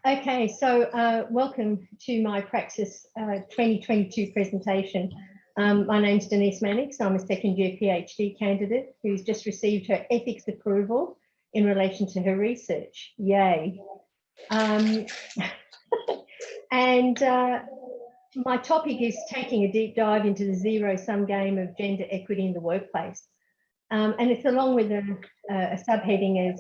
Okay, so welcome to my Praxis 2022 presentation. My name's Denise Mannix. I'm a second year PhD candidate who's just received her ethics approval in relation to her research. Yay. My topic is taking a deep dive into the zero-sum game of gender equity in the workplace. And it's along with a subheading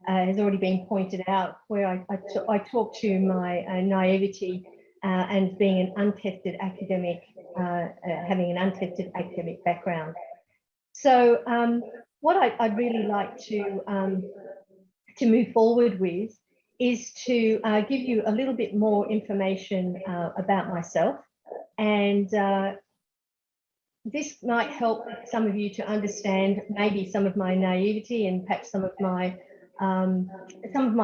has already been pointed out, where I talk to my naivety and being an untested academic, having an untested academic background. So what I'd really like to move forward with is to give you a little bit more information about myself, and this might help some of you to understand maybe some of my naivety and perhaps some of my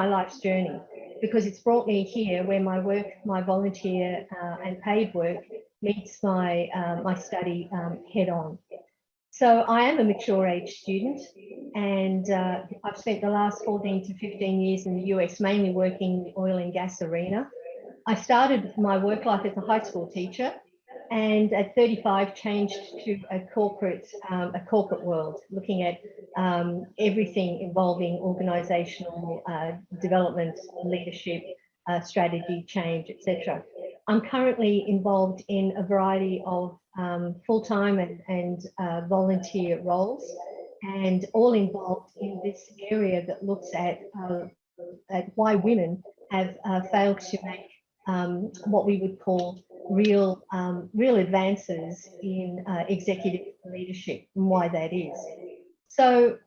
life's journey, because it's brought me here where my work, my volunteer and paid work meets my my study head on. So I am a mature age student, and I've spent the last 14 to 15 years in the US, mainly working in the oil and gas arena. I started my work life as a high school teacher, and at 35 changed to a corporate world, looking at everything involving organisational development, leadership, strategy, change, etc. I'm currently involved in a variety of full-time and volunteer roles, and all involved in this area that looks at why women have failed to make what we would call real advances in executive leadership, and why that is. So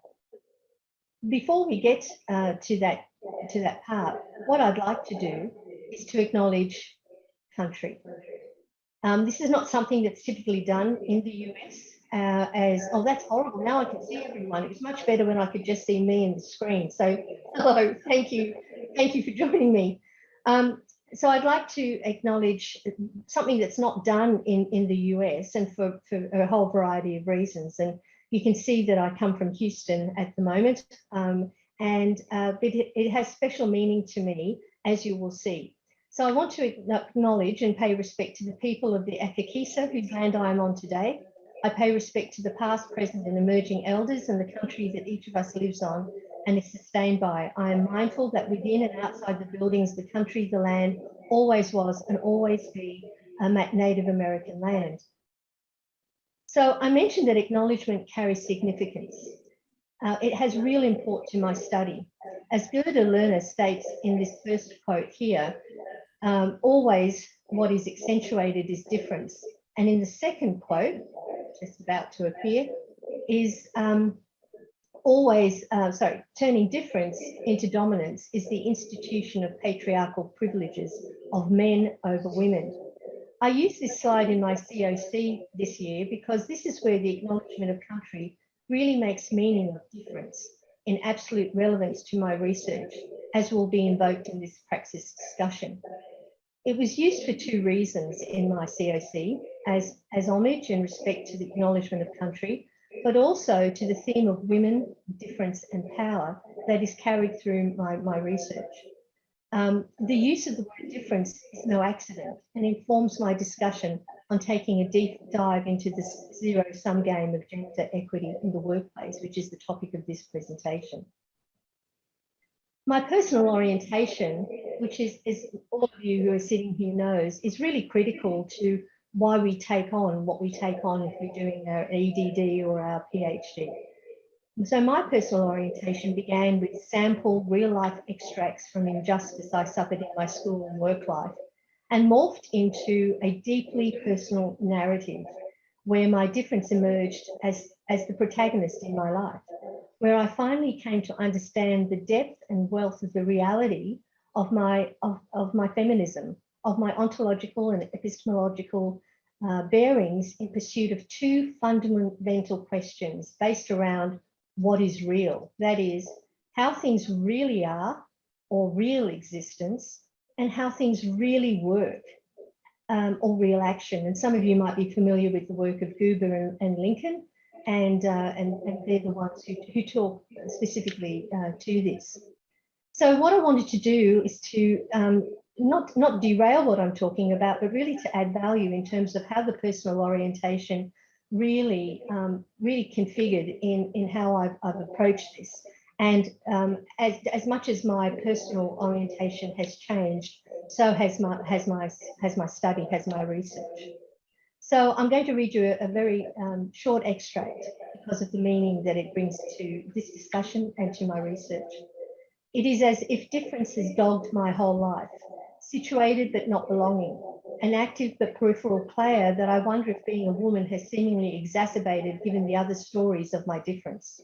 before we get to that part, what I'd like to do is to acknowledge country. This is not something that's typically done in the US. Oh, that's horrible, now I can see everyone. It was much better when I could just see me and the screen. So hello, thank you for joining me. So I'd like to acknowledge something that's not done in the US, and for a whole variety of reasons. And you can see that I come from Houston at the moment, but it has special meaning to me, as you will see. So I want to acknowledge and pay respect to the people of the Akakisa, whose land I am on today. I pay respect to the past, present and emerging elders and the country that each of us lives on and is sustained by. I am mindful that within and outside the buildings, the country, the land, always was and always be a Native American land. So I mentioned that acknowledgement carries significance. It has real import to my study. As Gerda Lerner states in this first quote here, always what is accentuated is difference. And in the second quote, just about to appear, is turning difference into dominance is the institution of patriarchal privileges of men over women. I use this slide in my COC this year because this is where the acknowledgement of country really makes meaning of difference in absolute relevance to my research, as will be invoked in this Praxis discussion. It was used for two reasons in my COC, as homage and respect to the acknowledgement of country, but also to the theme of women, difference and power that is carried through my research. The use of the word difference is no accident and informs my discussion on taking a deep dive into this zero-sum game of gender equity in the workplace, which is the topic of this presentation. My personal orientation, which is, as all of you who are sitting here knows, is really critical to why we take on what we take on if we're doing our EDD or our PhD. So my personal orientation began with sample real-life extracts from injustice I suffered in my school and work life, and morphed into a deeply personal narrative where my difference emerged as the protagonist in my life, where I finally came to understand the depth and wealth of the reality of my feminism, of my ontological and epistemological bearings in pursuit of two fundamental questions based around what is real, that is, how things really are, or real existence, and how things really work, or real action. And some of you might be familiar with the work of Goober and Lincoln, and they're the ones who talk specifically to this. So what I wanted to do is to not derail what I'm talking about, but really to add value in terms of how the personal orientation really configured in how I've approached this. And as much as my personal orientation has changed, so has my study, has my research. So I'm going to read you a very short extract because of the meaning that it brings to this discussion and to my research. It is as if difference has dogged my whole life, situated but not belonging, an active but peripheral player that I wonder if being a woman has seemingly exacerbated given the other stories of my difference.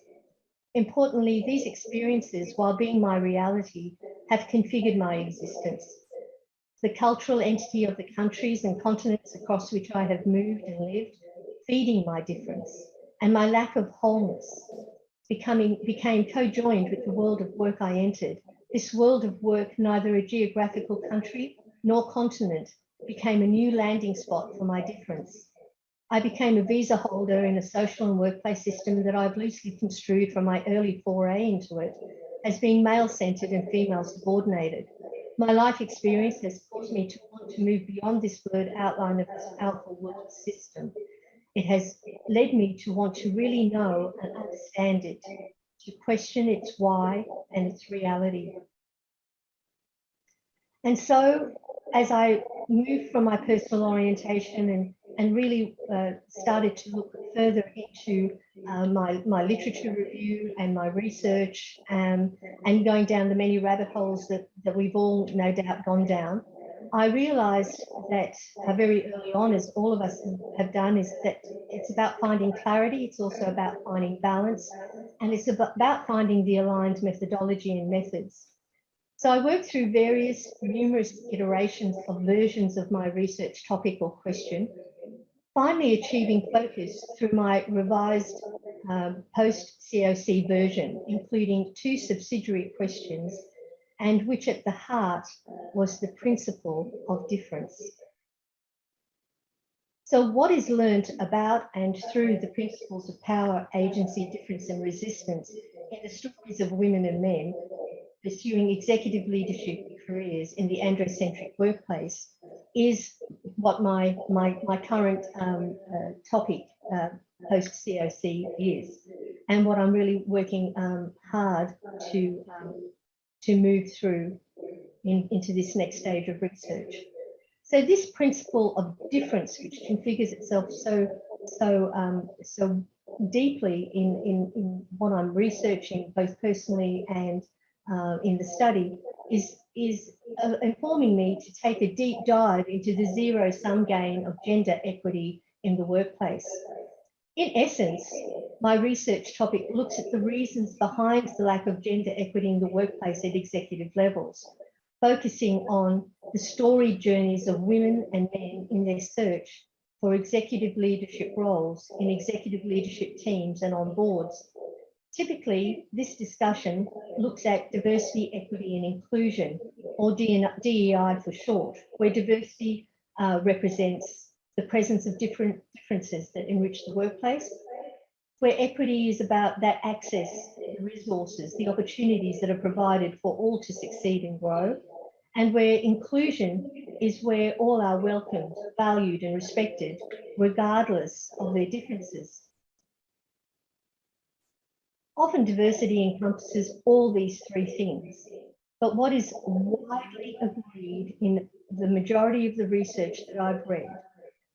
Importantly, these experiences, while being my reality, have configured my existence. The cultural entity of the countries and continents across which I have moved and lived, feeding my difference, and my lack of wholeness, became co-joined with the world of work I entered. This world of work, neither a geographical country nor continent, became a new landing spot for my difference. I became a visa holder in a social and workplace system that I've loosely construed from my early foray into it as being male-centered and female subordinated. My life experience has caused me to want to move beyond this blurred outline of this powerful world system. It has led me to want to really know and understand it, to question its why and its reality. And so as I moved from my personal orientation and really started to look further into my literature review and my research and going down the many rabbit holes that we've all no doubt gone down, I realized that very early on, as all of us have done, is that it's about finding clarity, it's also about finding balance, and it's about finding the aligned methodology and methods. So I worked through numerous iterations of versions of my research topic or question, finally achieving focus through my revised post-COC version, including 2 subsidiary questions, and which at the heart was the principle of difference. So what is learned about and through the principles of power, agency, difference, and resistance in the stories of women and men pursuing executive leadership careers in the androcentric workplace is what my current topic post-COC is, and what I'm really working hard to move through into this next stage of research. So this principle of difference, which configures itself so deeply in what I'm researching, both personally and in the study, is informing me to take a deep dive into the zero-sum game of gender equity in the workplace. In essence, my research topic looks at the reasons behind the lack of gender equity in the workplace at executive levels, focusing on the storied journeys of women and men in their search for executive leadership roles in executive leadership teams and on boards. Typically, this discussion looks at diversity, equity, and inclusion, or DEI for short, where diversity represents the presence of differences that enrich the workplace, where equity is about that access, the resources, the opportunities that are provided for all to succeed and grow, and where inclusion is where all are welcomed, valued, and respected, regardless of their differences. Often diversity encompasses all these 3 things, but what is widely agreed in the majority of the research that I've read,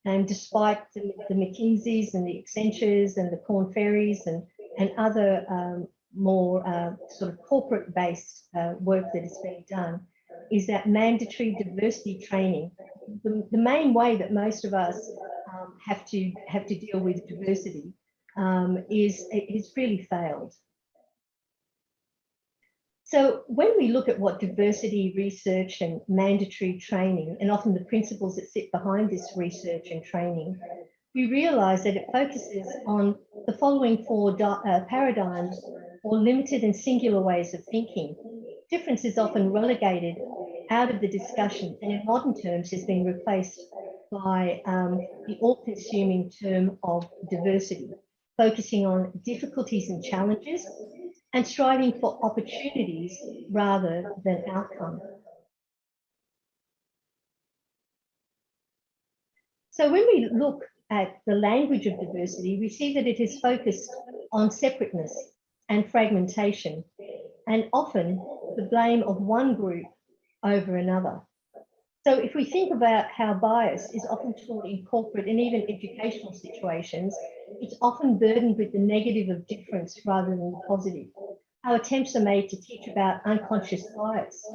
and despite the McKinseys and the Accentures and the Korn Ferries and other more sort of corporate-based work that is being done, is that mandatory diversity training, the main way that most of us have to deal with diversity, is really failed. So when we look at what diversity research and mandatory training, and often the principles that sit behind this research and training, we realise that it focuses on the following 4 paradigms or limited and singular ways of thinking. Difference is often relegated out of the discussion, and in modern terms has been replaced by the all-consuming term of diversity, focusing on difficulties and challenges and striving for opportunities rather than outcomes. So when we look at the language of diversity, we see that it is focused on separateness and fragmentation, and often the blame of one group over another. So if we think about how bias is often taught in corporate and even educational situations, it's often burdened with the negative of difference rather than the positive. How attempts are made to teach about unconscious bias.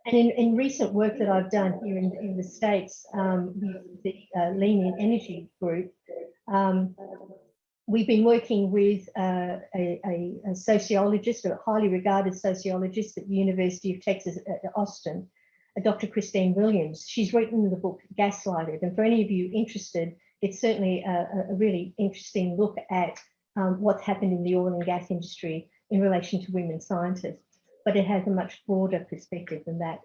And in recent work that I've done here in the States with the Lean in Energy group, we've been working with a sociologist, a highly regarded sociologist at the University of Texas at Austin, Dr. Christine Williams. She's written the book Gaslighted, and for any of you interested, it's certainly a really interesting look at what's happened in the oil and gas industry in relation to women scientists, but it has a much broader perspective than that.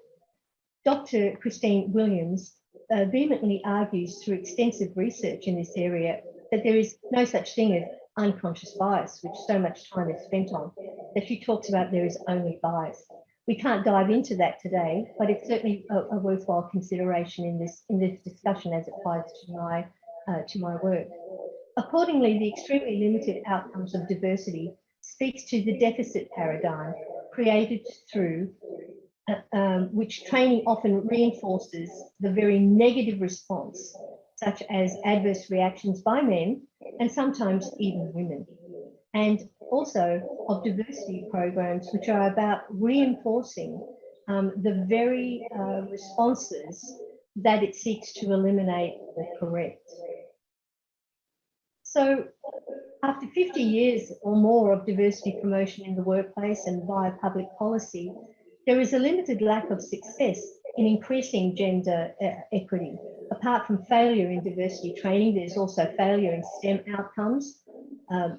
Dr. Christine Williams vehemently argues through extensive research in this area that there is no such thing as unconscious bias, which so much time is spent on, that she talks about there is only bias. We can't dive into that today, but it's certainly a worthwhile consideration in this discussion as it applies to my work. Accordingly, the extremely limited outcomes of diversity speaks to the deficit paradigm created through which training often reinforces the very negative response, such as adverse reactions by men and sometimes even women. And also of diversity programs which are about reinforcing the very responses that it seeks to eliminate or correct. So after 50 years or more of diversity promotion in the workplace and via public policy, there is a limited lack of success in increasing gender equity. Apart from failure in diversity training, there's also failure in STEM outcomes.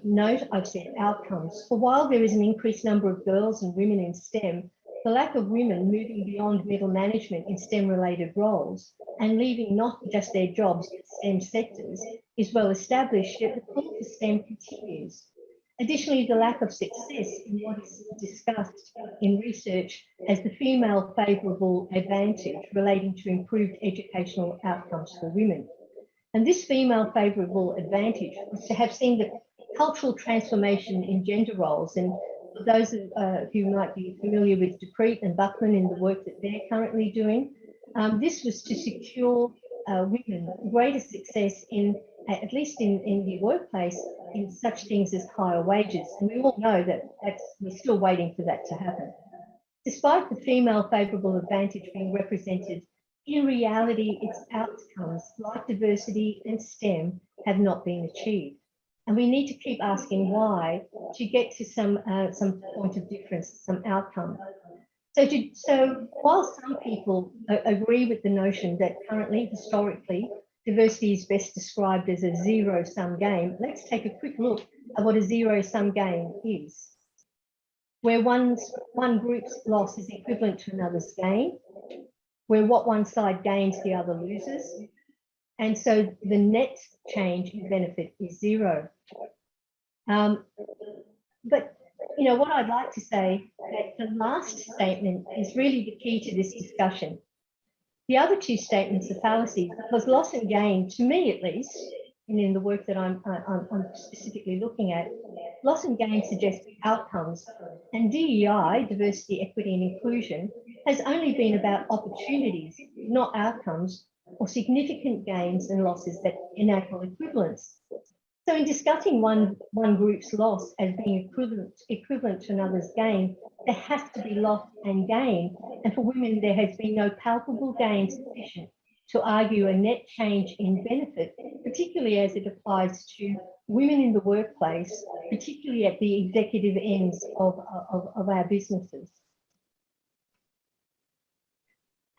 Note, I've said outcomes. For while there is an increased number of girls and women in STEM, the lack of women moving beyond middle management in STEM-related roles and leaving not just their jobs but STEM sectors is well established, yet the call for STEM continues. Additionally, the lack of success in what is discussed in research as the female favourable advantage relating to improved educational outcomes for women. And this female favourable advantage was to have seen the cultural transformation in gender roles. And for those who might be familiar with Dupreet and Buckman in the work that they're currently doing, this was to secure women greater success in, at least in the workplace, in such things as higher wages. And we all know that we're still waiting for that to happen. Despite the female favourable advantage being represented, in reality, its outcomes, like diversity and STEM, have not been achieved. And we need to keep asking why to get to some point of difference, some outcome. So while some people agree with the notion that currently, historically, diversity is best described as a zero-sum game, let's take a quick look at what a zero-sum game is, where one group's loss is equivalent to another's gain, where what one side gains, the other loses. And so the net change in benefit is zero. But you know what I'd like to say, that the last statement is really the key to this discussion. The other two statements are fallacies, because loss and gain, to me at least, and in the work that I'm specifically looking at, loss and gain suggest outcomes, and DEI, diversity, equity and inclusion, has only been about opportunities, not outcomes, or significant gains and losses that enable equivalence. So in discussing one group's loss as being equivalent to another's gain, there has to be loss and gain. And for women, there has been no palpable gain sufficient to argue a net change in benefit, particularly as it applies to women in the workplace, particularly at the executive ends of our businesses.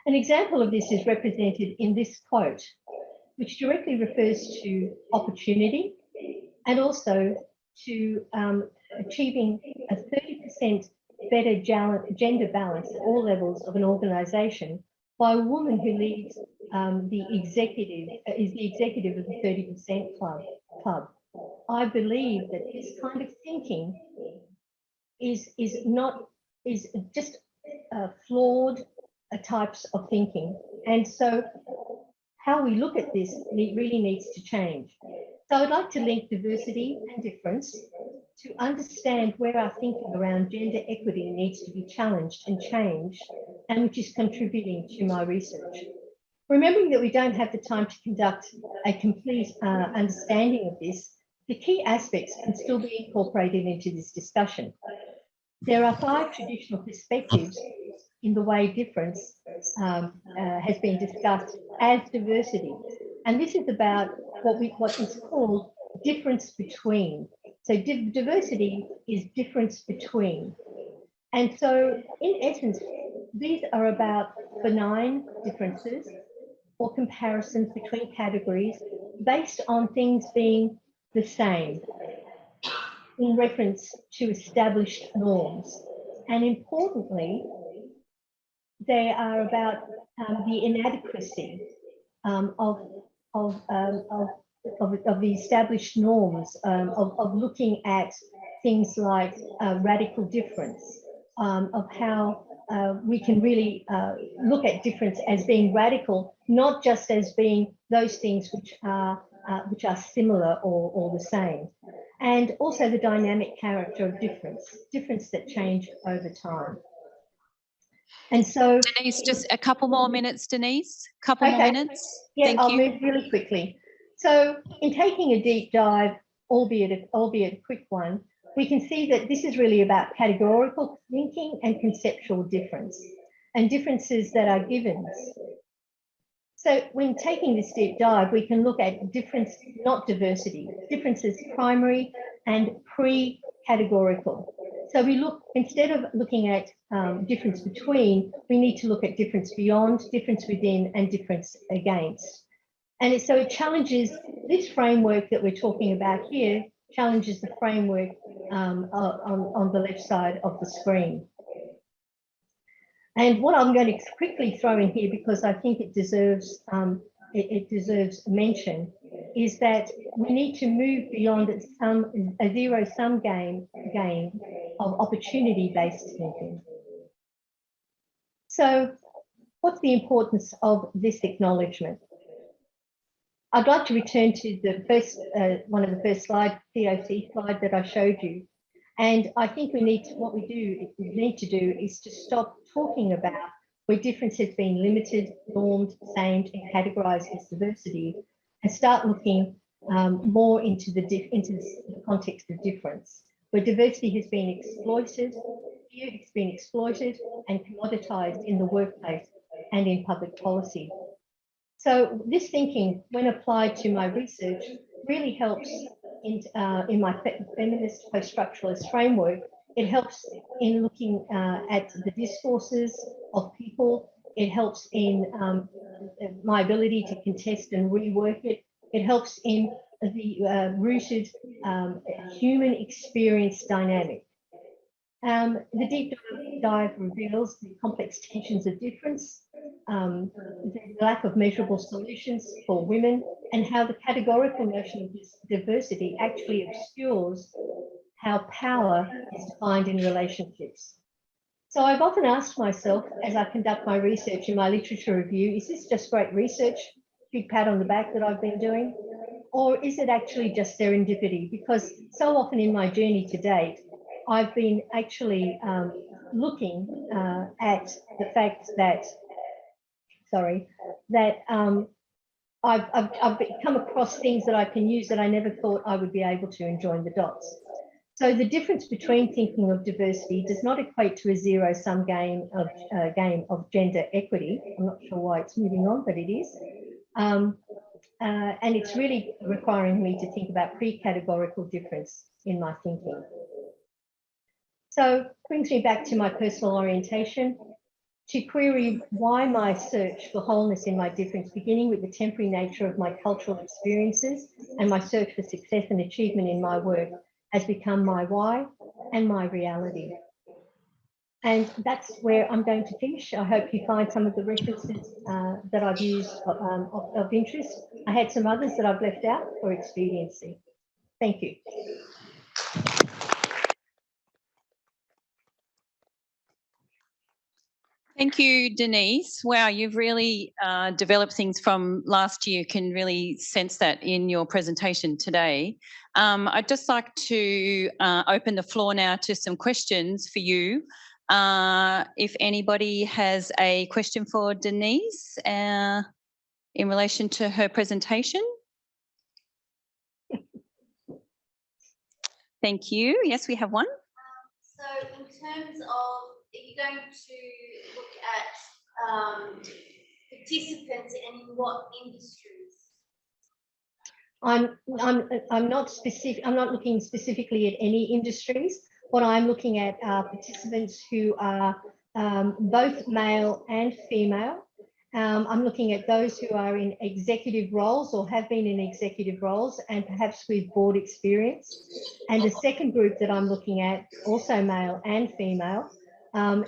An example of this is represented in this quote, which directly refers to opportunity and also to achieving a 30% better gender balance at all levels of an organisation by a woman who leads is the executive of the 30% club. I believe that this kind of thinking is just flawed types of thinking. And so how we look at this really needs to change. So I'd like to link diversity and difference to understand where our thinking around gender equity needs to be challenged and changed, and which is contributing to my research. Remembering that we don't have the time to conduct a complete understanding of this, the key aspects can still be incorporated into this discussion. There are 5 traditional perspectives in the way difference has been discussed as diversity. And this is about what is called difference between. So diversity is difference between. And so in essence, these are about benign differences or comparisons between categories based on things being the same in reference to established norms. And importantly, they are about the inadequacy of the established norms of looking at things like radical difference, of how we can really look at difference as being radical, not just as being those things which are similar or the same. And also the dynamic character of difference that change over time. And so, Denise, just a couple more minutes, Denise. Couple more minutes. Yeah, I'll move really quickly. So, in taking a deep dive, albeit a quick one, we can see that this is really about categorical thinking and conceptual difference, and differences that are givens. So, when taking this deep dive, we can look at difference, not diversity. Difference is primary and pre-categorical. So we look, instead of looking at difference between, we need to look at difference beyond, difference within, and difference against. And so it challenges this framework that we're talking about here, challenges the framework on the left side of the screen. And what I'm going to quickly throw in here, because I think it deserves mention, is that we need to move beyond a zero-sum game of opportunity-based thinking. So what's the importance of this acknowledgement? I'd like to return to the first, one of the first slides, POC slide that I showed you. And I think we need to do is to stop talking about where difference has been limited, normed, named, and categorized as diversity, and start looking more into the context of difference, where diversity has been exploited, it's been exploited and commoditized in the workplace and in public policy. So this thinking, when applied to my research, really helps in my feminist post-structuralist framework. It helps in looking at the discourses of people. It helps in my ability to contest and rework it. It helps in the rooted human experience dynamic. The deep dive reveals the complex tensions of difference, the lack of measurable solutions for women, and how the categorical notion of this diversity actually obscures how power is defined in relationships. So I've often asked myself, as I conduct my research in my literature review, is this just great research, big pat on the back that I've been doing? Or is it actually just serendipity? Because so often in my journey to date, I've been actually looking at the fact that, I've come across things that I can use that I never thought I would be able to and join the dots. So the difference between thinking of diversity does not equate to a zero-sum game of gender equity. I'm not sure why it's moving on, but it is. And it's really requiring me to think about pre-categorical difference in my thinking. So brings me back to my personal orientation, to query why my search for wholeness in my difference, beginning with the temporary nature of my cultural experiences and my search for success and achievement in my work, has become my why and my reality. And that's where I'm going to finish. I hope you find some of the references that I've used of interest. I had some others that I've left out for expediency. Thank you. Thank you, Denise. Wow, you've really developed things from last year. Can really sense that in your presentation today. I'd just like to open the floor now to some questions for you. If anybody has a question for Denise in relation to her presentation. Thank you. Yes, we have one. So in terms of, are you going to look at participants and in what industries? I'm not specific. I'm not looking specifically at any industries. What I'm looking at are participants who are both male and female. I'm looking at those who are in executive roles or have been in executive roles and perhaps with board experience. And the second group that I'm looking at, also male and female, are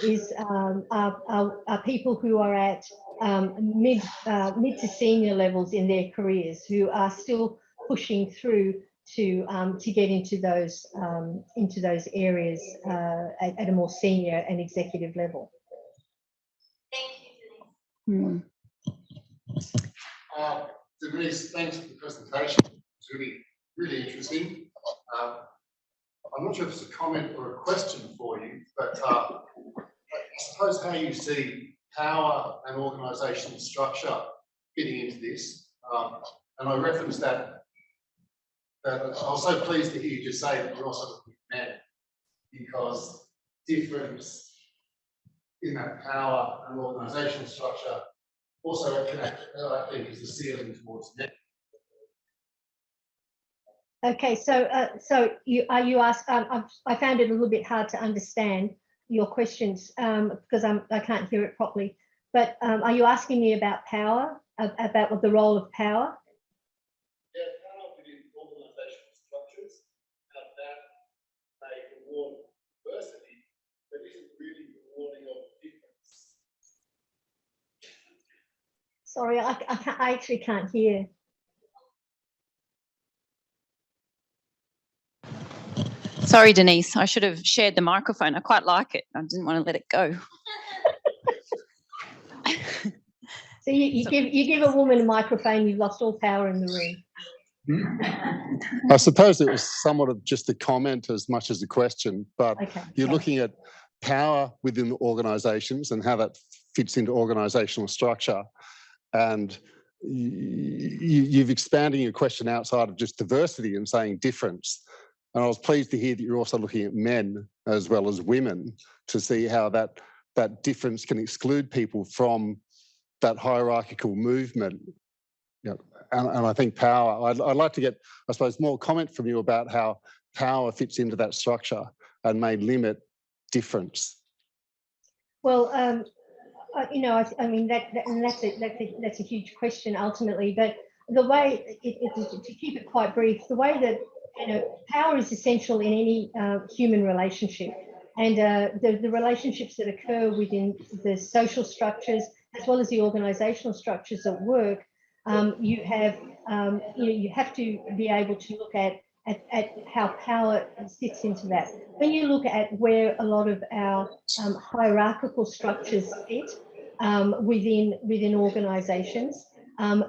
people who are at mid to senior levels in their careers, who are still pushing through to get into those areas at a more senior and executive level. Thank you, Denise. Denise, thanks for the presentation. It's really interesting. I'm not sure if it's a comment or a question for you, but I suppose how you see power and organisational structure fitting into this. And I referenced that I was so pleased to hear you just say that you're also looking at men, because difference in that power and organisational structure also I think is the ceiling towards men. Okay, so you asked. I found it a little bit hard to understand your questions because I can't hear it properly. But are you asking me about power, about what the role of power? Yeah, power within organisational structures, how that may reward diversity, but isn't really rewarding of difference. Sorry, I actually can't hear. Sorry, Denise, I should have shared the microphone. I quite like it. I didn't want to let it go. So you give a woman a microphone, you've lost all power in the room. I suppose it was somewhat of just a comment as much as a question, but okay, you're sorry. looking at power within organisations and how that fits into organisational structure. And you've expanded your question outside of just diversity and saying difference. And I was pleased to hear that you're also looking at men as well as women to see how that difference can exclude people from that hierarchical movement. You know, and I think power, I'd like to get, I suppose, more comment from you about how power fits into that structure and may limit difference. Well, you know, I mean that's a huge question ultimately. But the way to keep it quite brief, the way that power is essential in any human relationship, and the relationships that occur within the social structures as well as the organisational structures at work. You have to be able to look at how power sits into that. When you look at where a lot of our hierarchical structures fit within organisations,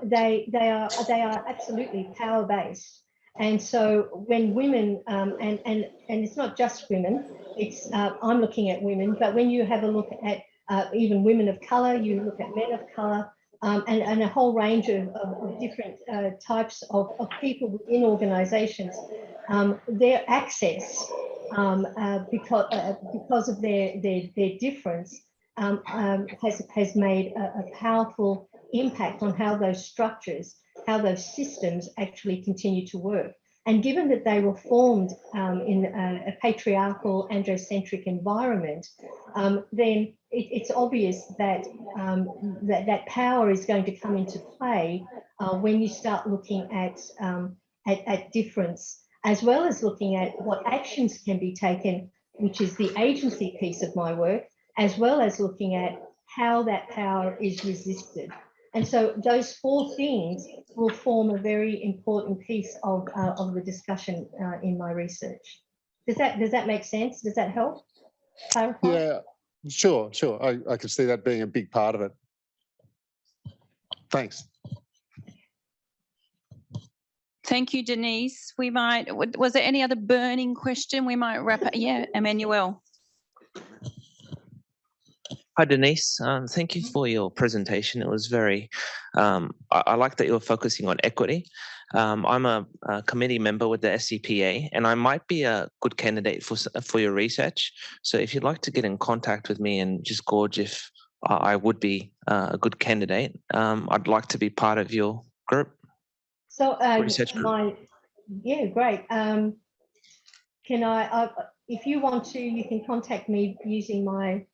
they are absolutely power based. And so when women and it's not just women, it's I'm looking at women, but when you have a look at even women of colour, you look at men of colour, and a whole range of different types of people within organisations, their access because of their difference has made a powerful impact on how those structures, how those systems actually continue to work. And given that they were formed in a patriarchal, androcentric environment, then it's obvious that that power is going to come into play when you start looking at difference, as well as looking at what actions can be taken, which is the agency piece of my work, as well as looking at how that power is resisted. And so those four things will form a very important piece of the discussion in my research. Does that make sense? Does that help clarify? Sure. I could see that being a big part of it. Thanks. Thank you, Denise. We might, was there any other burning question? We might wrap up. Yeah, Emmanuel. Hi, Denise. Thank you for your presentation. It was very, I like that you're focusing on equity. I'm a committee member with the SCPA, and I might be a good candidate for your research. So if you'd like to get in contact with me and just gauge if I would be a good candidate, I'd like to be part of your group. So research group. Yeah, great. Can I, if you want to, you can contact me using my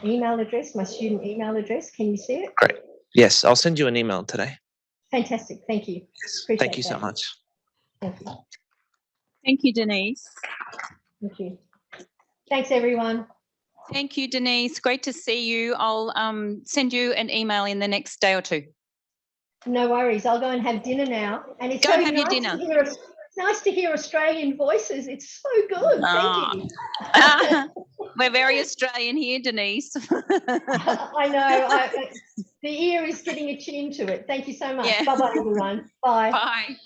email address, my student email address. Can you see it? Great. Yes, I'll send you an email today. Fantastic. Thank you. Yes. Appreciate Thank you so that. much. Thank you. Thank you, Denise. Thank you. Thanks, everyone. Thank you, Denise. Great to see you. I'll send you an email in the next day or two. No worries. I'll go and have dinner now. And it's Go and have your dinner. It's nice to hear Australian voices. It's so good. Thank you. We're very Australian here, Denise. I know. The ear is getting attuned to it. Thank you so much. Yeah. Bye-bye, everyone. Bye. Bye.